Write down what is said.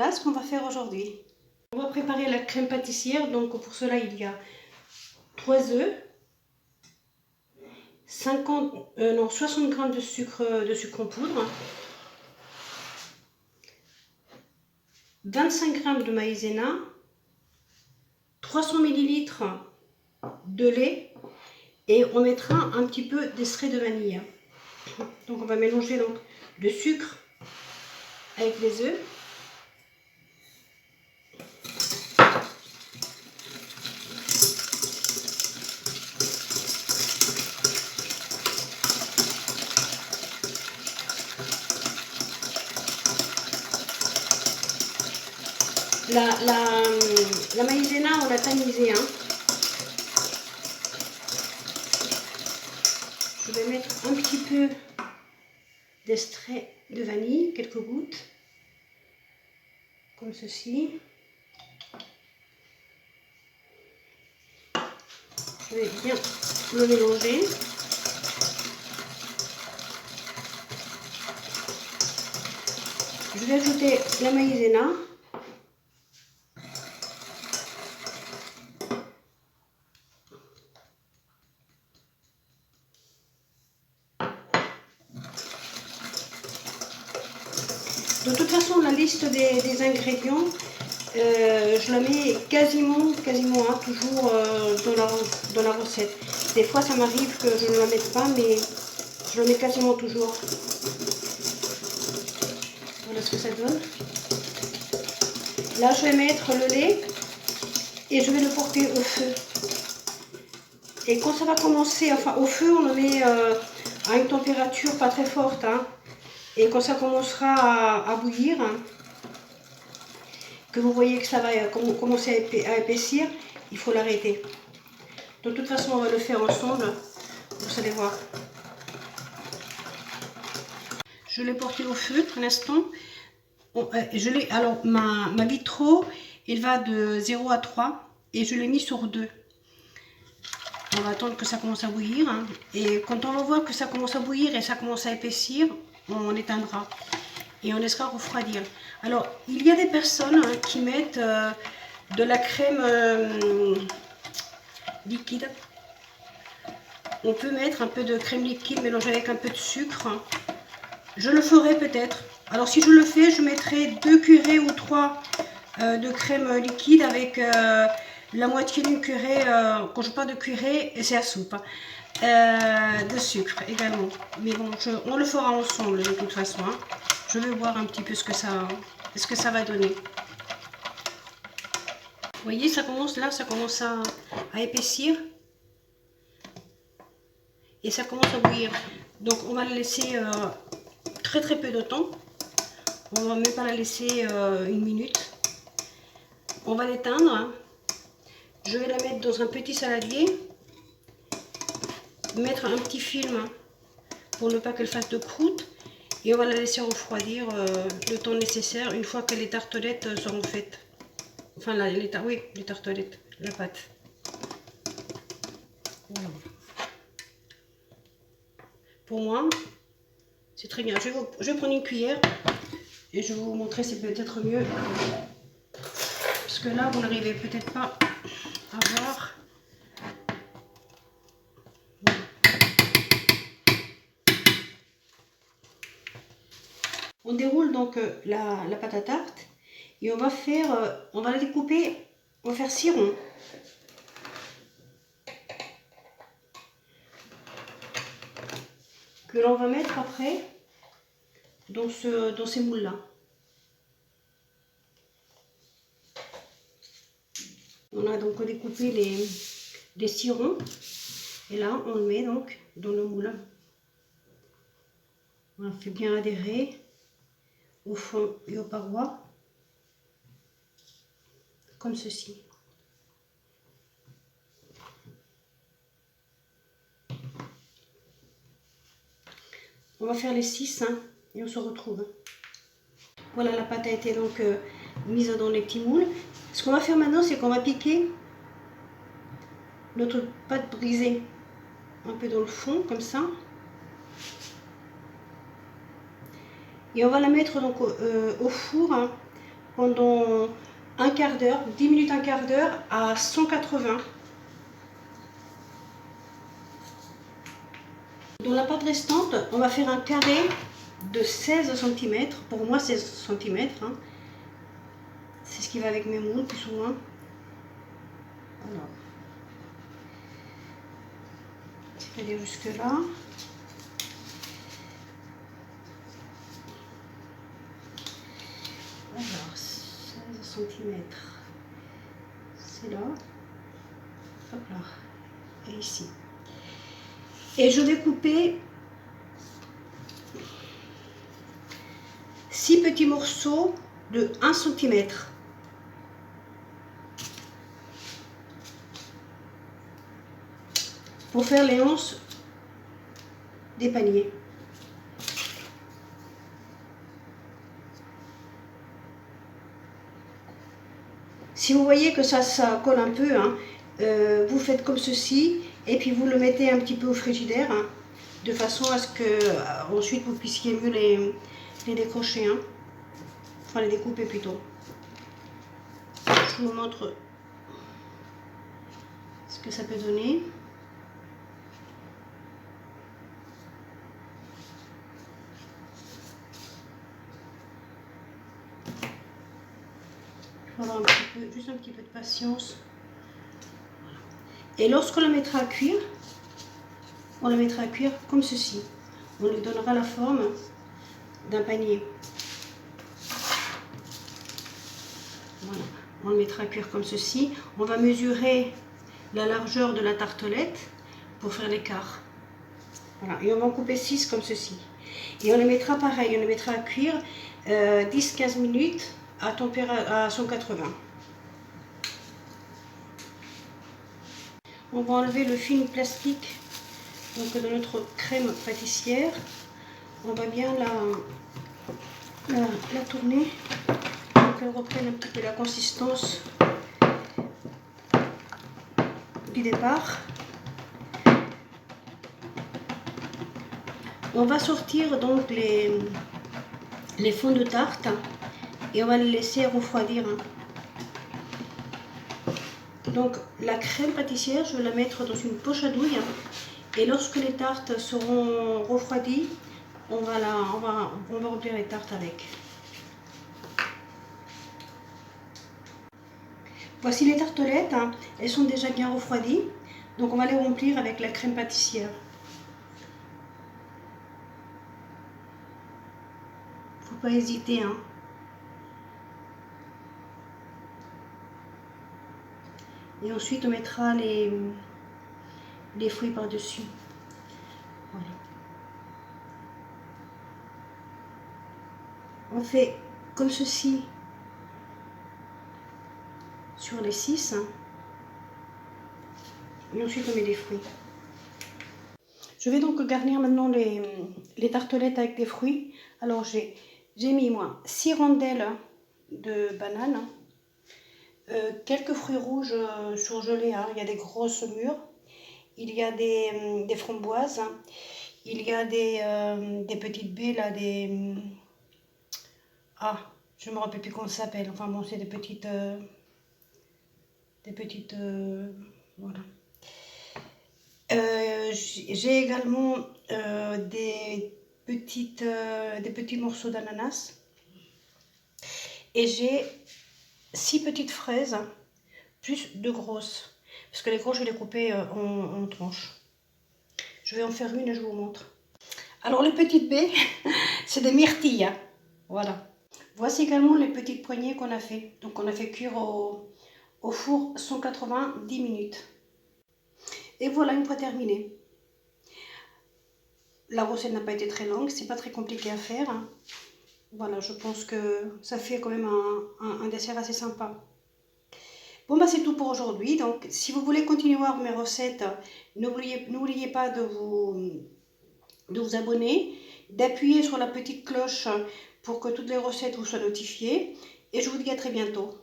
voilà ce qu'on va faire aujourd'hui. On va préparer la crème pâtissière. Donc pour cela, il y a 3 œufs, 60 g de sucre en poudre, 25 g de maïzena, 300 ml de lait et on mettra un petit peu d'extrait de vanille. Donc on va mélanger donc le sucre avec les œufs. La maïzena, on l'a tamisée. Je vais mettre un petit peu d'extrait de vanille, quelques gouttes, comme ceci. Je vais bien le mélanger. Je vais ajouter la maïzena. De toute façon, la liste des ingrédients, je la mets quasiment toujours dans la recette. Des fois, ça m'arrive que je ne la mette pas, mais je la mets quasiment toujours. Voilà ce que ça donne. Là, je vais mettre le lait et je vais le porter au feu. Et quand ça va commencer, enfin au feu, on le met à une température pas très forte. Et quand ça commencera à bouillir, que vous voyez que ça va commencer à épaissir, il faut l'arrêter. De toute façon, on va le faire ensemble, vous allez voir. Je l'ai porté au feu un instant. Alors, ma vitro, il va de 0 à 3 et je l'ai mis sur 2. On va attendre que ça commence à bouillir. Et quand on va voir que ça commence à bouillir et ça commence à épaissir, on éteindra et on laissera refroidir. Alors, il y a des personnes qui mettent de la crème liquide. On peut mettre un peu de crème liquide mélangée avec un peu de sucre. Je le ferai peut-être. Alors, si je le fais, je mettrai 2 cuillerées ou 3 de crème liquide avec la moitié d'une cuillerée, quand je parle de cuillerée, c'est à soupe, de sucre également. Mais bon, on le fera ensemble de toute façon. Je vais voir un petit peu ce que ça va donner. Vous voyez, ça commence à épaissir. Et ça commence à bouillir. Donc on va le laisser très peu de temps. On ne va même pas la laisser 1 minute. On va l'éteindre. Je vais la mettre dans un petit saladier. Mettre un petit film pour ne pas qu'elle fasse de croûte. Et on va la laisser refroidir le temps nécessaire une fois que les tartelettes seront faites. Enfin, les tartelettes, la pâte. Voilà. Pour moi, c'est très bien. Je vais prendre une cuillère et je vais vous montrer, c'est peut-être mieux. Parce que là, vous n'arrivez peut-être pas à voir. Voilà. On déroule donc la pâte à tarte et on va la découper, on va faire 6 ronds. Que l'on va mettre après dans ces moules-là. On a donc découpé les 6 ronds et là on le met donc dans le moule. On fait bien adhérer au fond et aux parois, comme ceci. On va faire les 6 et on se retrouve. Voilà, la pâte a été donc mise dans les petits moules. Ce qu'on va faire maintenant, c'est qu'on va piquer notre pâte brisée un peu dans le fond, comme ça. Et on va la mettre donc au four pendant un quart d'heure, 10 minutes, un quart d'heure à 180. Dans la pâte restante, on va faire un carré de 16 cm. Pour moi, 16 cm. Hein. C'est ce qui va avec mes moules plus souvent. Alors, c'est-à-dire jusque là. Alors, 16 cm. C'est là. Hop là. Et ici. Et je vais couper 6 petits morceaux de 1 cm. Pour faire les anses des paniers. Si vous voyez que ça colle un peu, hein, vous faites comme ceci et puis vous le mettez un petit peu au frigidaire, hein, de façon à ce que ensuite vous puissiez mieux les décrocher, hein, enfin les découper plutôt. Je vous montre ce que ça peut donner. Il faut avoir juste un petit peu de patience. Et lorsqu'on la mettra à cuire, on la mettra à cuire comme ceci. On lui donnera la forme d'un panier. Voilà. On le mettra à cuire comme ceci. On va mesurer la largeur de la tartelette pour faire l'écart. Voilà. Et on va en couper 6 comme ceci. Et on les mettra pareil, on les mettra à cuire 10-15 minutes à 180. On va enlever le film plastique donc, de notre crème pâtissière. On va bien la tourner pour qu'elle reprenne un petit peu la consistance du départ. On va sortir donc les fonds de tarte et on va les laisser refroidir. Donc la crème pâtissière, je vais la mettre dans une poche à douille et lorsque les tartes seront refroidies, on va remplir les tartes avec. Voici les tartelettes, hein. Elles sont déjà bien refroidies, donc on va les remplir avec la crème pâtissière. Faut pas hésiter, hein. Et ensuite on mettra les fruits par-dessus. Voilà. On fait comme ceci sur les 6. Hein. Et ensuite on met les fruits. Je vais donc garnir maintenant les tartelettes avec des fruits. Alors j'ai mis moi 6 rondelles de bananes. Quelques fruits rouges surgelés, hein. Il y a des grosses mûres, il y a des framboises, il y a des petites baies là, je me rappelle plus comment ça s'appelle, enfin bon c'est des petites voilà. J'ai également des petits morceaux d'ananas et j'ai 6 petites fraises, plus 2 grosses. Parce que les grosses, je vais les couper en tranches. Je vais en faire une et je vous montre. Alors, les petites baies, c'est des myrtilles. Hein. Voilà. Voici également les petites poignées qu'on a fait. Donc, on a fait cuire au four 190 minutes. Et voilà, une fois terminée. La recette n'a pas été très longue, c'est pas très compliqué à faire. Hein. Voilà, je pense que ça fait quand même un dessert assez sympa. Bon, bah c'est tout pour aujourd'hui. Donc, si vous voulez continuer à voir mes recettes, n'oubliez pas de vous abonner, d'appuyer sur la petite cloche pour que toutes les recettes vous soient notifiées. Et je vous dis à très bientôt.